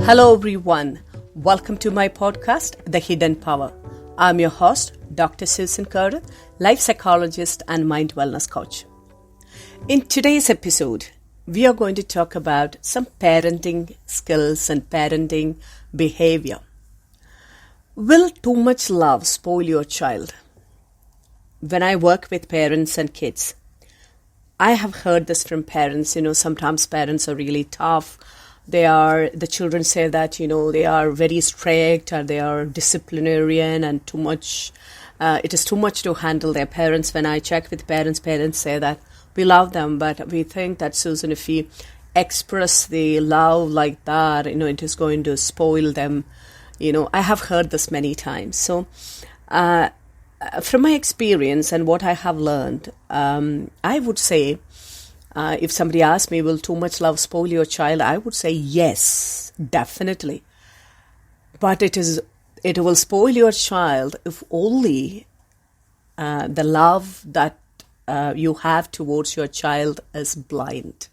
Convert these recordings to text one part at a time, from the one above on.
Hello everyone, welcome to my podcast, The Hidden Power. I'm your host, Dr. Susan Koruthu, life psychologist and mind wellness coach. In today's episode, we are going to talk about some parenting skills and parenting behavior. Will too much love spoil your child? When I work with parents and kids, I have heard this from parents. Sometimes parents are really tough. The children say that, they are very strict or they are disciplinarian and too much, it is too much to handle their parents. When I check with parents say that we love them, but we think that, Susan, if we express the love like that, it is going to spoil them. I have heard this many times. So, from my experience and what I have learned, I would say, if somebody asked me, will too much love spoil your child? I would say yes, definitely. But it will spoil your child if only the love that you have towards your child is blind.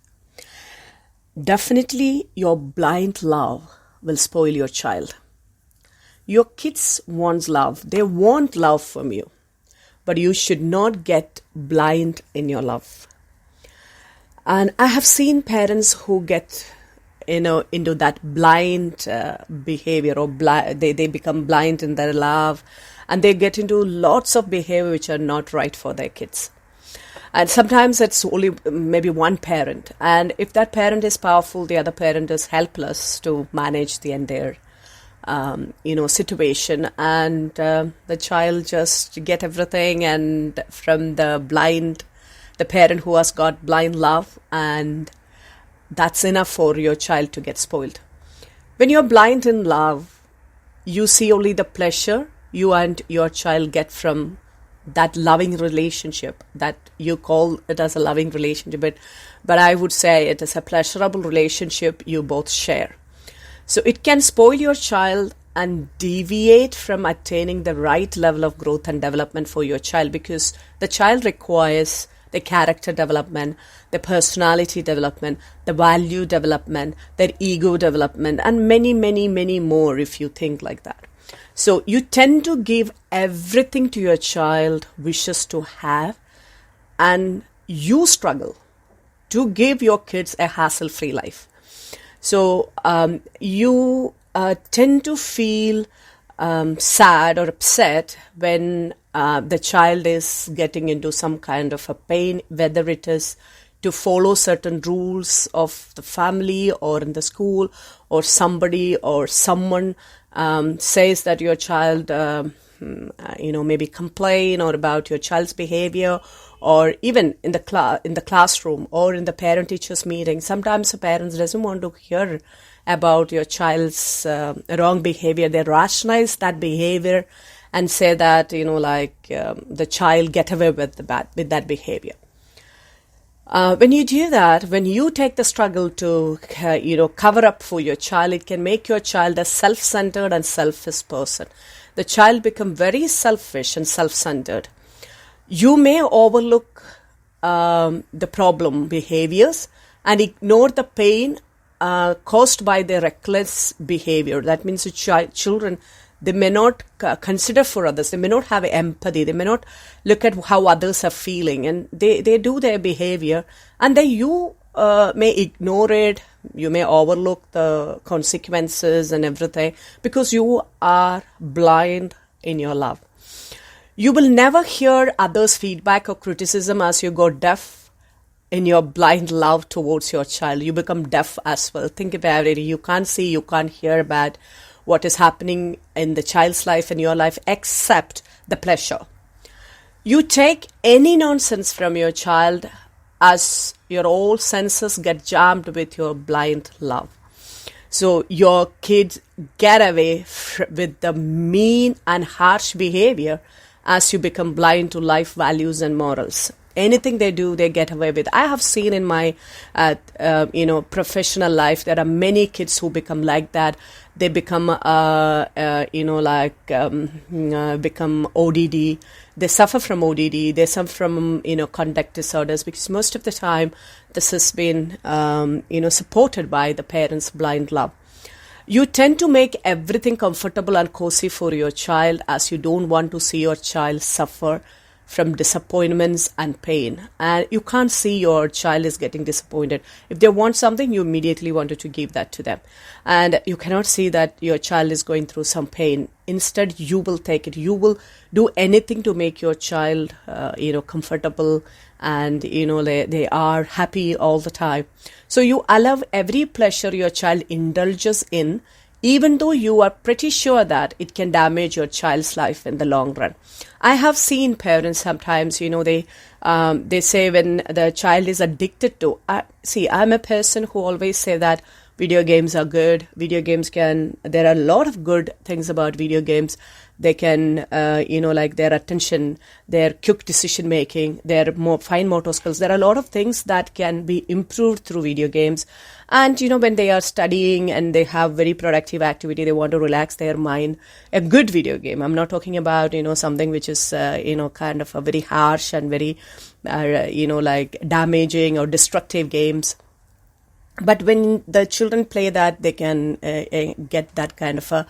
Definitely, your blind love will spoil your child. Your kids want love. They want love from you. But you should not get blind in your love. And I have seen parents who get, into that blind behavior, or they become blind in their love, and they get into lots of behavior which are not right for their kids. And sometimes it's only maybe one parent. And if that parent is powerful, the other parent is helpless to manage the entire situation, and the child just get everything, and from the parent who has got blind love, and that's enough for your child to get spoiled. When you're blind in love, you see only the pleasure you and your child get from that loving relationship, that you call it as a loving relationship, but I would say it is a pleasurable relationship you both share. So it can spoil your child and deviate from attaining the right level of growth and development for your child, because the child requires the character development, the personality development, the value development, their ego development, and many, many, many more if you think like that. So you tend to give everything to your child wishes to have, and you struggle to give your kids a hassle-free life. So you tend to feel sad or upset when the child is getting into some kind of a pain, whether it is to follow certain rules of the family or in the school, or somebody or someone says that your child, maybe complain or about your child's behavior, or even in the classroom or in the parent-teachers meeting. Sometimes the parents doesn't want to hear about your child's wrong behavior. They rationalize that behavior and say that, the child get away with that behavior. When you do that, when you take the struggle to, cover up for your child, it can make your child a self-centered and selfish person. The child become very selfish and self-centered. You may overlook the problem behaviors and ignore the pain caused by their reckless behavior. That means the children, they may not consider for others. They may not have empathy. They may not look at how others are feeling. And they do their behavior. And then you may ignore it. You may overlook the consequences and everything because you are blind in your love. You will never hear others' feedback or criticism as you go deaf in your blind love towards your child. You become deaf as well. Think about it. You can't see, you can't hear about what is happening in the child's life and your life except the pleasure. You take any nonsense from your child as your all senses get jammed with your blind love. So your kids get away with the mean and harsh behavior as you become blind to life values and morals. Anything they do, they get away with. I have seen in my, professional life, there are many kids who become like that. They become, become ODD. They suffer from ODD. They suffer from, conduct disorders, because most of the time this has been, supported by the parents' blind love. You tend to make everything comfortable and cozy for your child, as you don't want to see your child suffer from disappointments and pain. And you can't see your child is getting disappointed. If they want something, you immediately wanted to give that to them. And you cannot see that your child is going through some pain. Instead, you will take it. You will do anything to make your child, comfortable, and, they are happy all the time. So you allow every pleasure your child indulges in, even though you are pretty sure that it can damage your child's life in the long run. I have seen parents sometimes, they say when the child is addicted to, I'm a person who always say that video games are good. There are a lot of good things about video games. They can, their attention, their quick decision making, their more fine motor skills. There are a lot of things that can be improved through video games. And, when they are studying and they have very productive activity, they want to relax their mind. A good video game. I'm not talking about, something which is, kind of a very harsh and very, damaging or destructive games. But when the children play that, they can get that kind of a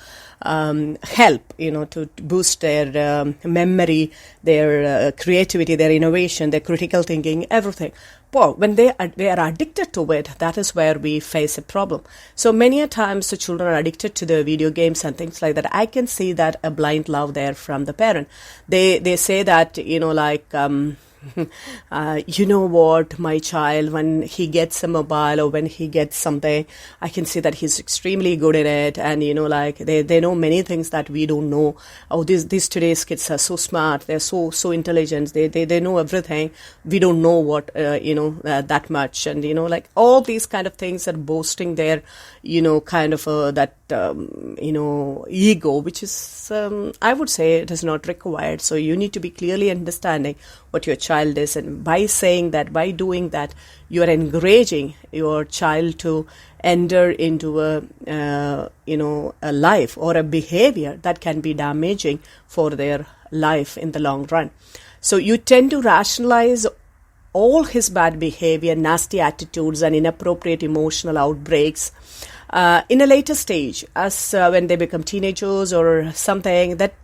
help, to boost their memory, their creativity, their innovation, their critical thinking, everything. But when they are addicted to it, that is where we face a problem. So many a times the children are addicted to the video games and things like that. I can see that a blind love there from the parent. They say that, you know what, my child, when he gets a mobile or when he gets something, I can see that he's extremely good in it. And, they know many things that we don't know. Oh, these today's kids are so smart. They're so intelligent. They know everything. We don't know what, that much. And, all these kind of things are boasting their, kind of that, ego, which is, I would say it is not required. So you need to be clearly understanding what your child is, and by saying that, by doing that, you are encouraging your child to enter into a life or a behavior that can be damaging for their life in the long run. So you tend to rationalize all his bad behavior, nasty attitudes, and inappropriate emotional outbreaks in a later stage, as when they become teenagers or something, that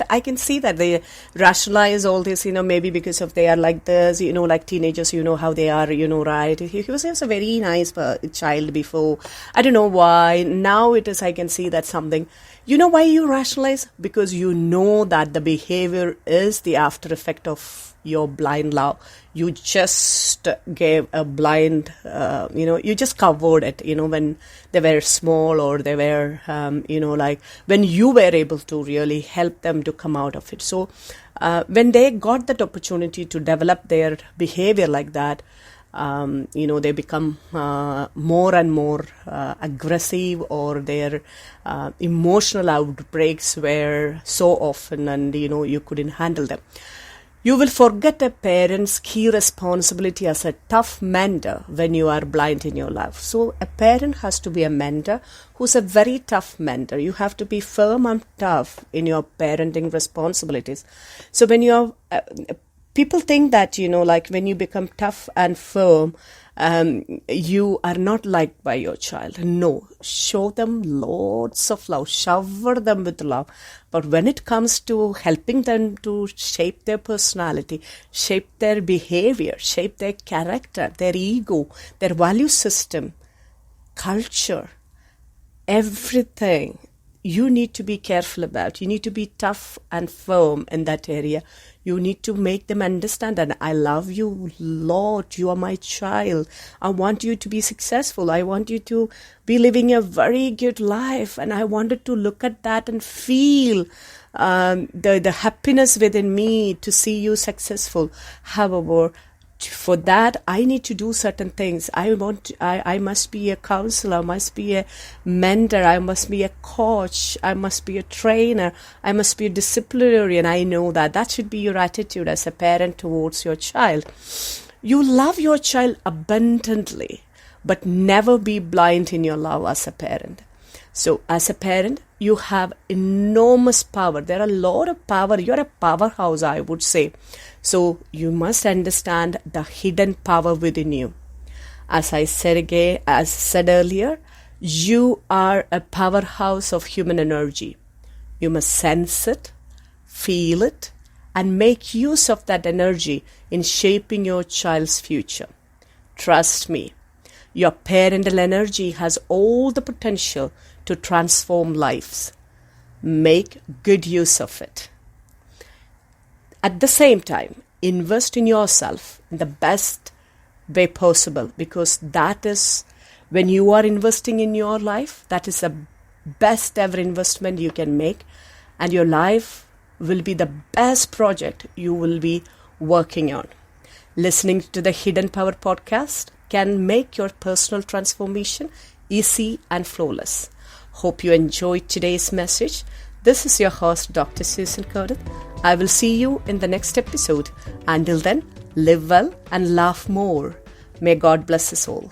I can see that they rationalize all this, maybe because of they are like this, like teenagers, how they are, right? He was a very nice child before. I don't know why. Now it is, I can see that something. You know why you rationalize? Because you know that the behavior is the after effect of your blind love. You just gave a blind, you just covered it, when they were small, or they were, when you were able to really help them to come out of it. So when they got that opportunity to develop their behavior like that, they become more and more aggressive, or their emotional outbreaks were so often, and, you couldn't handle them. You will forget a parent's key responsibility as a tough mentor when you are blind in your life. So a parent has to be a mentor who's a very tough mentor. You have to be firm and tough in your parenting responsibilities. So when you're, people think that, when you become tough and firm, you are not liked by your child. No, show them lots of love, shower them with love. But when it comes to helping them to shape their personality, shape their behavior, shape their character, their ego, their value system, culture, everything, you need to be careful about. You need to be tough and firm in that area. You need to make them understand that I love you, Lord. You are my child. I want you to be successful. I want you to be living a very good life. And I wanted to look at that and feel the happiness within me to see you successful. However, for that, I need to do certain things. I must be a counselor, I must be a mentor, I must be a coach, I must be a trainer, I must be a disciplinarian. I know that should be your attitude as a parent towards your child. You love your child abundantly, but never be blind in your love as a parent. So as a parent, you have enormous power. There are a lot of power. You're a powerhouse, I would say. So you must understand the hidden power within you. As I said earlier, You are a powerhouse of human energy. You must sense it, feel it, and make use of that energy in shaping your child's future. Trust me, your parental energy has all the potential to transform lives. Make good use of it. At the same time, invest in yourself in the best way possible, because that is, when you are investing in your life, that is the best ever investment you can make, and your life will be the best project you will be working on. Listening to the Hidden Power podcast can make your personal transformation easy and flawless. Hope you enjoyed today's message. This is your host, Dr. Susan Koruthu. I will see you in the next episode. Until then, live well and laugh more. May God bless us all.